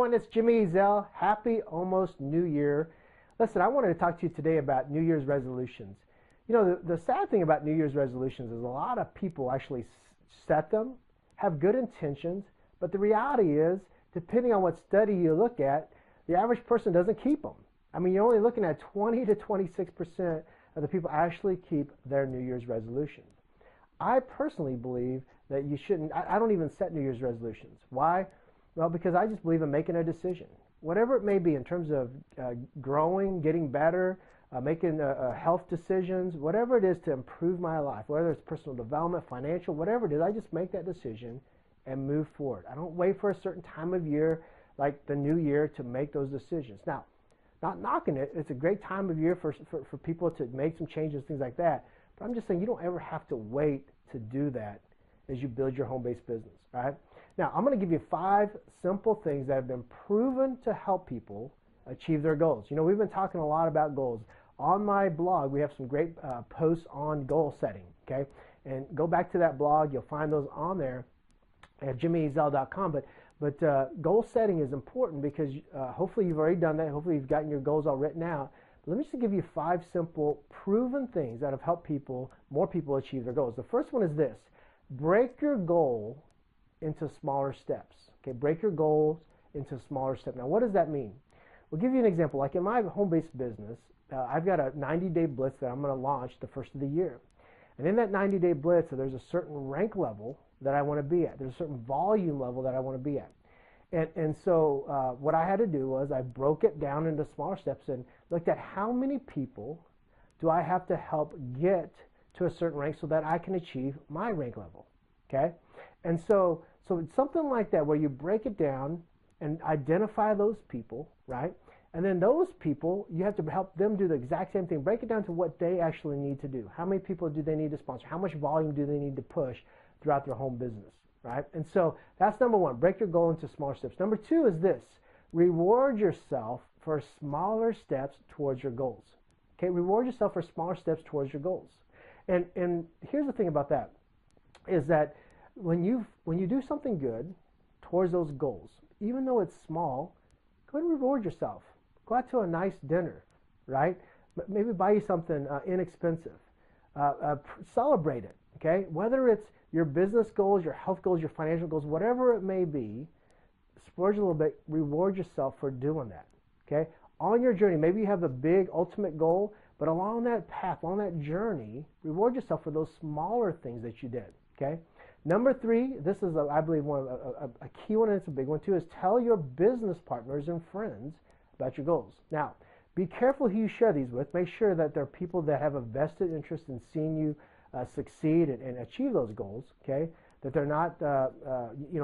everyone, it's Jimmy Ezzell. Happy almost New Year. Listen, I wanted to talk to you today about New Year's resolutions. You know, the sad thing about New Year's resolutions is a lot of people actually set them, have good intentions, but the reality is, depending on what study you look at, the average person doesn't keep them. I mean, you're only looking at 20 to 26% of the people actually keep their New Year's resolutions. I personally believe that you shouldn't. I don't even set New Year's resolutions. Why? Well, because I just believe in making a decision, whatever it may be, in terms of growing, getting better, making health decisions, whatever it is to improve my life, whether it's personal development, financial, whatever it is, I just make that decision and move forward. I don't wait for a certain time of year, like the new year, to make those decisions. Now, not knocking it, it's a great time of year for people to make some changes, things like that. But I'm just saying you don't ever have to wait to do that as you build your home-based business, right? Now, I'm going to give you 5 simple things that have been proven to help people achieve their goals. You know, we've been talking a lot about goals. On my blog, we have some great posts on goal setting, okay? And go back to that blog. You'll find those on there at jimmyezzell.com. But goal setting is important because hopefully you've already done that. Hopefully you've gotten your goals all written out. But let me just give you 5 simple, proven things that have helped people, more people, achieve their goals. The first one is this: break your goal into smaller steps. Okay, break your goals into smaller steps. Now, what does that mean? We'll give you an example. Like in my home-based business, I've got a 90-day blitz that I'm going to launch the first of the year. And in that 90-day blitz, there's a certain rank level that I want to be at. There's a certain volume level that I want to be at. And so what I had to do was I broke it down into smaller steps and looked at how many people do I have to help get to a certain rank so that I can achieve my rank level, okay? And so it's something like that, where you break it down and identify those people, right? And then those people, you have to help them do the exact same thing. Break it down to what they actually need to do. How many people do they need to sponsor? How much volume do they need to push throughout their home business, right? And so that's number 1. Break your goal into smaller steps. Number 2 is this: reward yourself for smaller steps towards your goals. Okay, reward yourself for smaller steps towards your goals. And here's the thing about that, is that when you do something good towards those goals, even though it's small, go ahead and reward yourself. Go out to a nice dinner, right? Maybe buy you something inexpensive. Celebrate it, okay? Whether it's your business goals, your health goals, your financial goals, whatever it may be, splurge a little bit, reward yourself for doing that, okay? On your journey, maybe you have a big ultimate goal, but along that path, along that journey, reward yourself for those smaller things that you did, okay? Number 3, this is, I believe, a key one, and it's a big one too, is tell your business partners and friends about your goals. Now, be careful who you share these with. Make sure that they're people that have a vested interest in seeing you succeed and achieve those goals, okay? That they're not,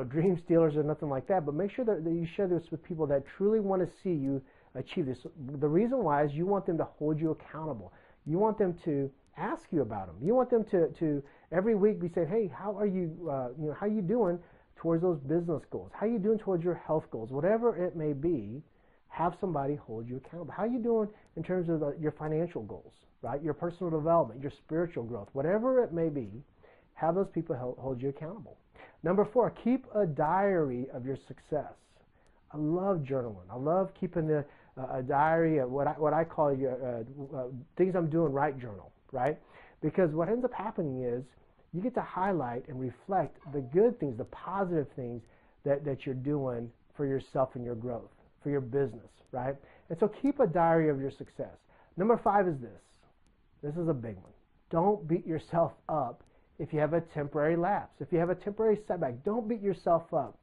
dream stealers or nothing like that, but make sure that you share this with people that truly want to see you achieve this. The reason why is you want them to hold you accountable. You want them to ask you about them. You want them to every week be saying, hey, how are you, how are you doing towards those business goals? How are you doing towards your health goals? Whatever it may be, have somebody hold you accountable. How are you doing in terms of your financial goals, right? Your personal development, your spiritual growth, whatever it may be, have those people hold you accountable. Number 4, keep a diary of your success. I love journaling. I love keeping a diary of what I call your things I'm doing right journal, right? Because what ends up happening is you get to highlight and reflect the good things, the positive things that you're doing for yourself and your growth, for your business, right? And so keep a diary of your success. Number 5 is this. This is a big one. Don't beat yourself up if you have a temporary lapse. If you have a temporary setback, don't beat yourself up.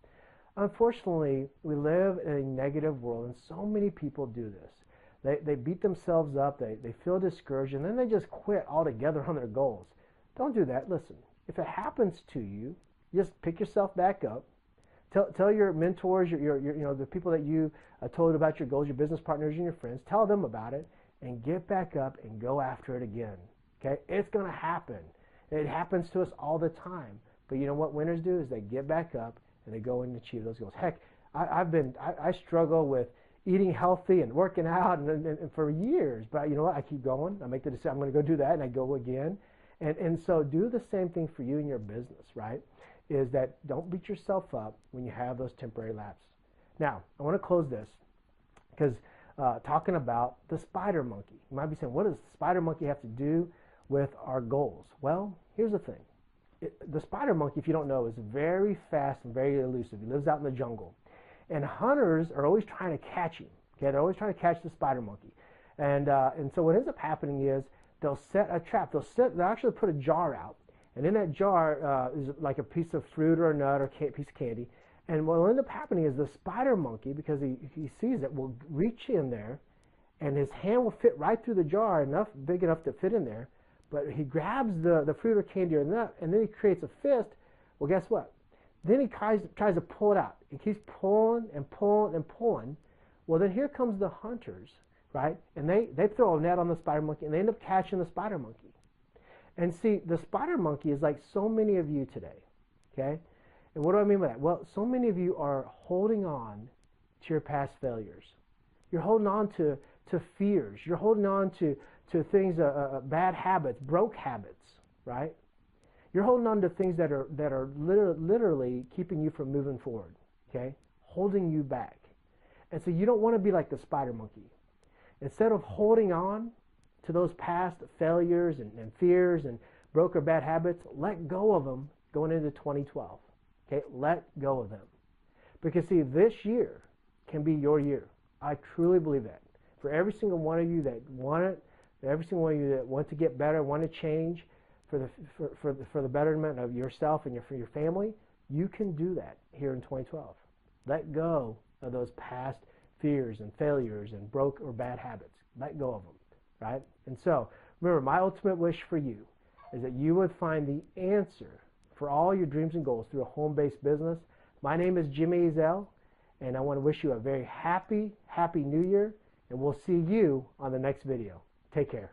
Unfortunately, we live in a negative world, and so many people do this. They beat themselves up, they feel discouraged, and then they just quit altogether on their goals. Don't do that. Listen, if it happens to you, just pick yourself back up. Tell your mentors, the people that you told about your goals, your business partners and your friends, tell them about it, and get back up and go after it again. Okay? It's going to happen. It happens to us all the time. But you know what winners do is they get back up and they go and achieve those goals. Heck, I struggle with eating healthy and working out and for years, but you know what? I keep going. I make the decision. I'm going to go do that, and I go again. And so do the same thing for you in your business, right? Is that don't beat yourself up when you have those temporary lapses. Now, I want to close this because talking about the spider monkey. You might be saying, what does the spider monkey have to do with our goals? Well, here's the thing. The spider monkey, if you don't know, is very fast and very elusive. He lives out in the jungle. And hunters are always trying to catch him. Okay, they're always trying to catch the spider monkey. And so what ends up happening is they'll set a trap. They'll actually put a jar out. And in that jar is like a piece of fruit or a nut or a piece of candy. And what will end up happening is the spider monkey, because he sees it, will reach in there, and his hand will fit right through the jar, big enough to fit in there. But he grabs the fruit or candy or nut, and then he creates a fist. Well, guess what? Then he tries to pull it out. He keeps pulling and pulling and pulling. Well, then here comes the hunters, right? And they throw a net on the spider monkey, and they end up catching the spider monkey. And see, the spider monkey is like so many of you today, okay? And what do I mean by that? Well, so many of you are holding on to your past failures. You're holding on to fears. You're holding on to things, bad habits, broke habits, right? You're holding on to things that are literally keeping you from moving forward, okay? Holding you back. And so you don't want to be like the spider monkey. Instead of holding on to those past failures and fears and broke or bad habits, let go of them going into 2012. Okay, let go of them. Because see, this year can be your year. I truly believe that. For every single one of you that want it, every single one of you that want to get better, want to change for the betterment of yourself and for your family, you can do that here in 2012. Let go of those past fears and failures and broke or bad habits. Let go of them, right? And so, remember, my ultimate wish for you is that you would find the answer for all your dreams and goals through a home-based business. My name is Jimmy Ezzell, and I want to wish you a very happy New Year, and we'll see you on the next video. Take care.